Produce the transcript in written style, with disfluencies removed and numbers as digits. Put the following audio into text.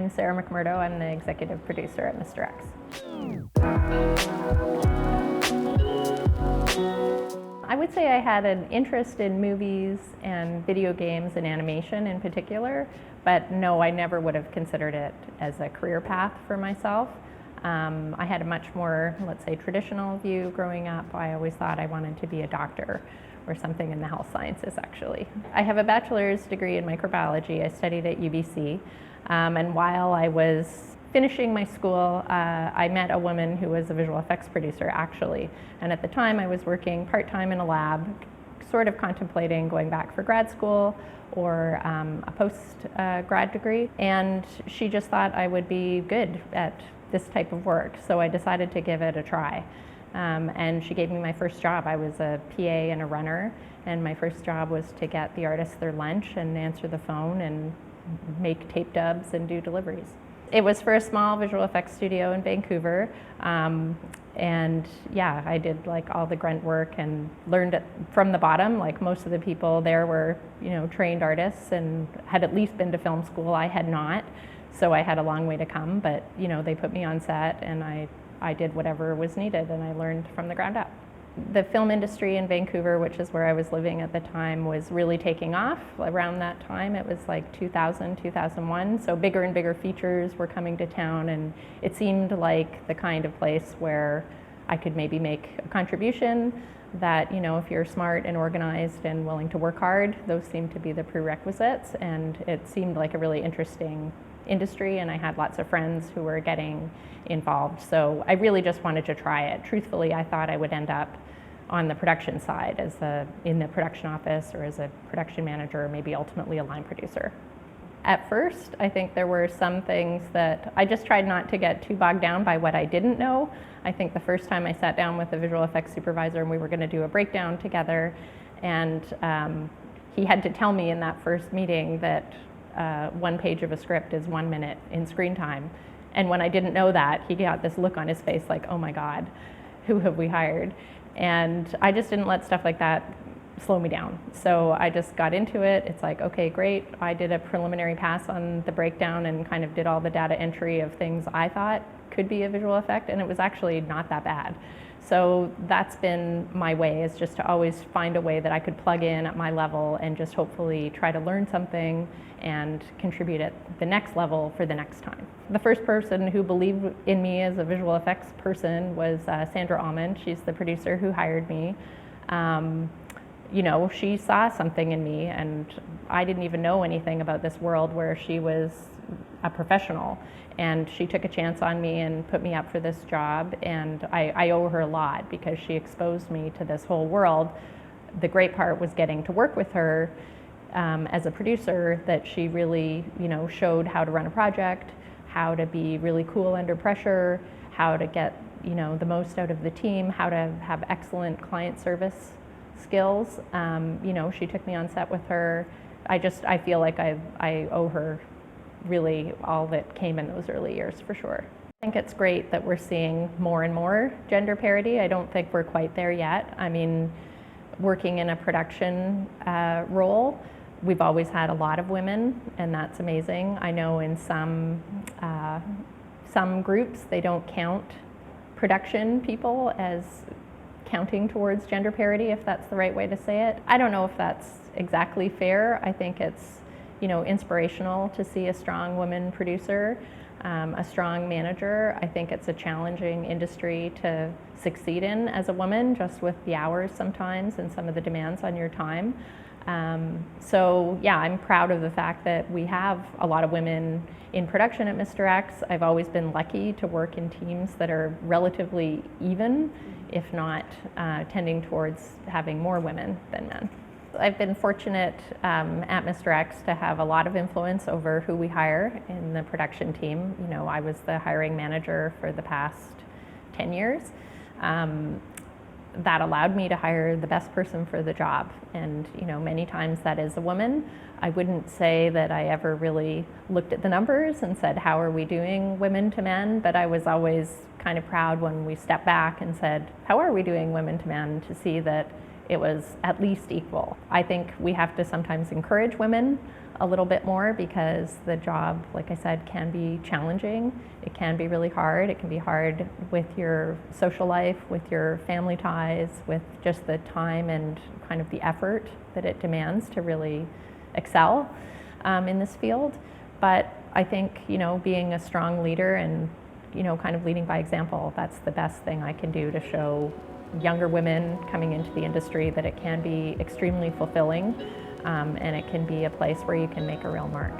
I'm Sarah McMurdo. I'm the executive producer at Mr. X. I would say I had an interest in movies and video games and animation in particular, but no, I never would have considered it as a career path for myself. I had a much more, let's say, traditional view growing up. I always thought I wanted to be a doctor or something in the health sciences, actually. I have a bachelor's degree in microbiology. I studied at UBC, and while I was finishing my school, I met a woman who was a visual effects producer, actually. And at the time, I was working part-time in a lab, sort of contemplating going back for grad school or a post-grad degree. And she just thought I would be good at this type of work, so I decided to give it a try. And she gave me my first job. I was a PA and a runner, and my first job was to get the artists their lunch and answer the phone and make tape dubs and do deliveries. It was for a small visual effects studio in Vancouver, and yeah, I did like all the grunt work and learned it from the bottom. Like most of the people there were, trained artists and had at least been to film school. I had not, so I had a long way to come. But they put me on set, and I did whatever was needed, and I learned from the ground up. The film industry in Vancouver, which is where I was living at the time, was really taking off around that time. It was like 2000, 2001, so bigger and bigger features were coming to town, and it seemed like the kind of place where I could maybe make a contribution that, if you're smart and organized and willing to work hard, those seemed to be the prerequisites, and it seemed like a really interesting industry, and I had lots of friends who were getting involved, so I really just wanted to try it. Truthfully, I thought I would end up on the production side in the production office or as a production manager, or maybe ultimately a line producer. At first, I think there were some things that I just tried not to get too bogged down by what I didn't know. I think the first time I sat down with the visual effects supervisor and we were going to do a breakdown together, and he had to tell me in that first meeting that 1 page of a script is 1 minute in screen time. And when I didn't know that, he got this look on his face like, oh my God, who have we hired? And I just didn't let stuff like that slow me down. So I just got into it. It's like, okay, great. I did a preliminary pass on the breakdown and kind of did all the data entry of things I thought could be a visual effect, and it was actually not that bad. So that's been my way, is just to always find a way that I could plug in at my level and just hopefully try to learn something and contribute at the next level for the next time. The first person who believed in me as a visual effects person was Sandra Almond. She's the producer who hired me. She saw something in me, and I didn't even know anything about this world where she was a professional. And she took a chance on me and put me up for this job, and I owe her a lot because she exposed me to this whole world. The great part was getting to work with her as a producer, that she really, showed how to run a project, how to be really cool under pressure, how to get, the most out of the team, how to have excellent client service skills. She took me on set with her. I feel like I owe her really all that came in those early years, for sure. I think it's great that we're seeing more and more gender parity. I don't think we're quite there yet. I mean, working in a production role, we've always had a lot of women, and that's amazing. I know in some groups, they don't count production people as counting towards gender parity, if that's the right way to say it. I don't know if that's exactly fair. I think it's inspirational to see a strong woman producer, a strong manager. I think it's a challenging industry to succeed in as a woman, just with the hours sometimes and some of the demands on your time. So yeah, I'm proud of the fact that we have a lot of women in production at Mr. X. I've always been lucky to work in teams that are relatively even, if not tending towards having more women than men. I've been fortunate at Mr. X to have a lot of influence over who we hire in the production team. I was the hiring manager for the past 10 years. That allowed me to hire the best person for the job. And many times that is a woman. I wouldn't say that I ever really looked at the numbers and said, how are we doing women to men? But I was always kind of proud when we stepped back and said, how are we doing women to men, to see that it was at least equal. I think we have to sometimes encourage women a little bit more because the job, like I said, can be challenging. It can be really hard. It can be hard with your social life, with your family ties, with just the time and kind of the effort that it demands to really excel in this field. But I think, being a strong leader and, kind of leading by example, that's the best thing I can do to show younger women coming into the industry that it can be extremely fulfilling and it can be a place where you can make a real mark.